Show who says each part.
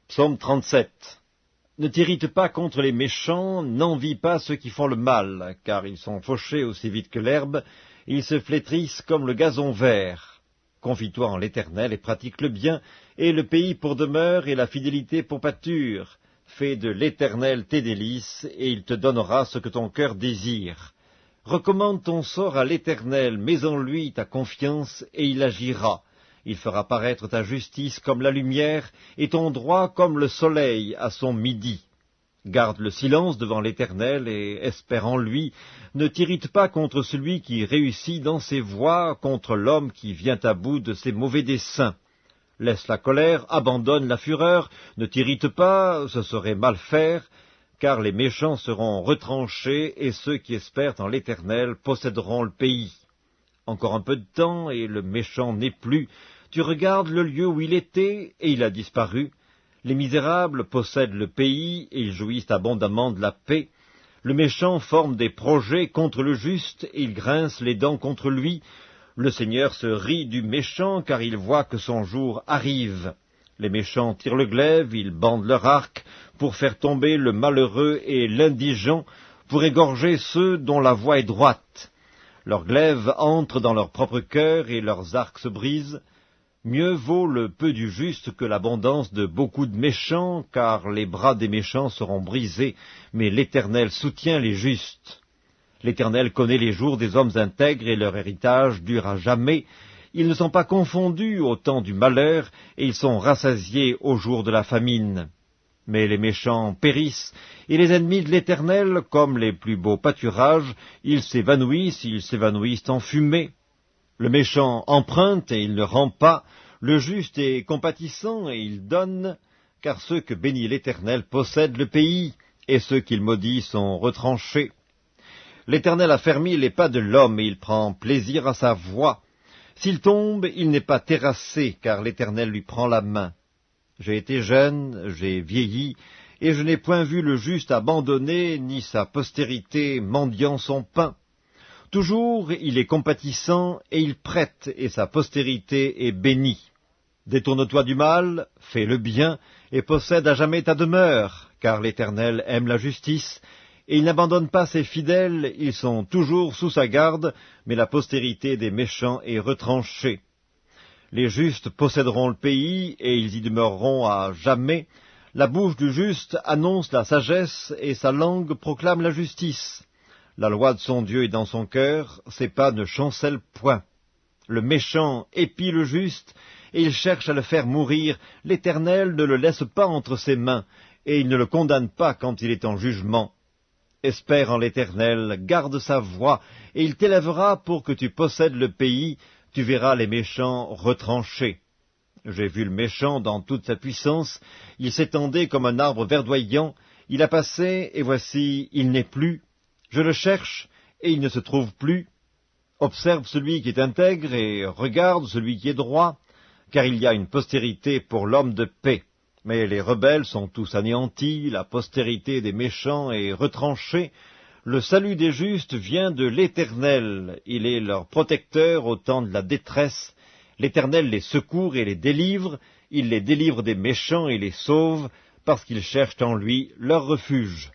Speaker 1: Psaume 37. Ne t'irrite pas contre les méchants, n'envie pas ceux qui font le mal, car ils sont fauchés aussi vite que l'herbe, ils se flétrissent comme le gazon vert. Confie-toi en l'Éternel et pratique le bien, et le pays pour demeure et la fidélité pour pâture. Fais de l'Éternel tes délices, et il te donnera ce que ton cœur désire. Recommande ton sort à l'Éternel, mets en lui ta confiance, et il agira. Il fera paraître ta justice comme la lumière, et ton droit comme le soleil à son midi. Garde le silence devant l'Éternel, et espère en lui. Ne t'irrite pas contre celui qui réussit dans ses voies, contre l'homme qui vient à bout de ses mauvais desseins. Laisse la colère, abandonne la fureur, ne t'irrite pas, ce serait mal faire, car les méchants seront retranchés, et ceux qui espèrent en l'Éternel posséderont le pays. Encore un peu de temps, et le méchant n'est plus. Tu regardes le lieu où il était, et il a disparu. Les misérables possèdent le pays, et ils jouissent abondamment de la paix. Le méchant forme des projets contre le juste, et il grince les dents contre lui. Le Seigneur se rit du méchant, car il voit que son jour arrive. Les méchants tirent le glaive, ils bandent leur arc, pour faire tomber le malheureux et l'indigent, pour égorger ceux dont la voie est droite. Leurs glaives entrent dans leur propre cœur, et leurs arcs se brisent. Mieux vaut le peu du juste que l'abondance de beaucoup de méchants, car les bras des méchants seront brisés, mais l'Éternel soutient les justes. L'Éternel connaît les jours des hommes intègres, et leur héritage dure à jamais. Ils ne sont pas confondus au temps du malheur, et ils sont rassasiés au jour de la famine. Mais les méchants périssent, et les ennemis de l'Éternel, comme les plus beaux pâturages, ils s'évanouissent en fumée. Le méchant emprunte, et il ne rend pas, le juste est compatissant, et il donne, car ceux que bénit l'Éternel possèdent le pays, et ceux qu'il maudit sont retranchés. L'Éternel a fermé les pas de l'homme, et il prend plaisir à sa voie. S'il tombe, il n'est pas terrassé, car l'Éternel lui prend la main. J'ai été jeune, j'ai vieilli, et je n'ai point vu le juste abandonné, ni sa postérité mendiant son pain. Toujours il est compatissant, et il prête, et sa postérité est bénie. Détourne-toi du mal, fais le bien, et possède à jamais ta demeure, car l'Éternel aime la justice, et il n'abandonne pas ses fidèles, ils sont toujours sous sa garde, mais la postérité des méchants est retranchée. Les justes posséderont le pays, et ils y demeureront à jamais. La bouche du juste annonce la sagesse, et sa langue proclame la justice. La loi de son Dieu est dans son cœur, ses pas ne chancellent point. Le méchant épie le juste, et il cherche à le faire mourir. L'Éternel ne le laisse pas entre ses mains, et il ne le condamne pas quand il est en jugement. Espère en l'Éternel, garde sa voie, et il t'élèvera pour que tu possèdes le pays. Tu verras les méchants retranchés. J'ai vu le méchant dans toute sa puissance, il s'étendait comme un arbre verdoyant, il a passé, et voici, il n'est plus. Je le cherche, et il ne se trouve plus. Observe celui qui est intègre, et regarde celui qui est droit, car il y a une postérité pour l'homme de paix. Mais les rebelles sont tous anéantis, la postérité des méchants est retranchée. Le salut des justes vient de l'Éternel, il est leur protecteur au temps de la détresse. L'Éternel les secourt et les délivre, il les délivre des méchants et les sauve, parce qu'ils cherchent en lui leur refuge.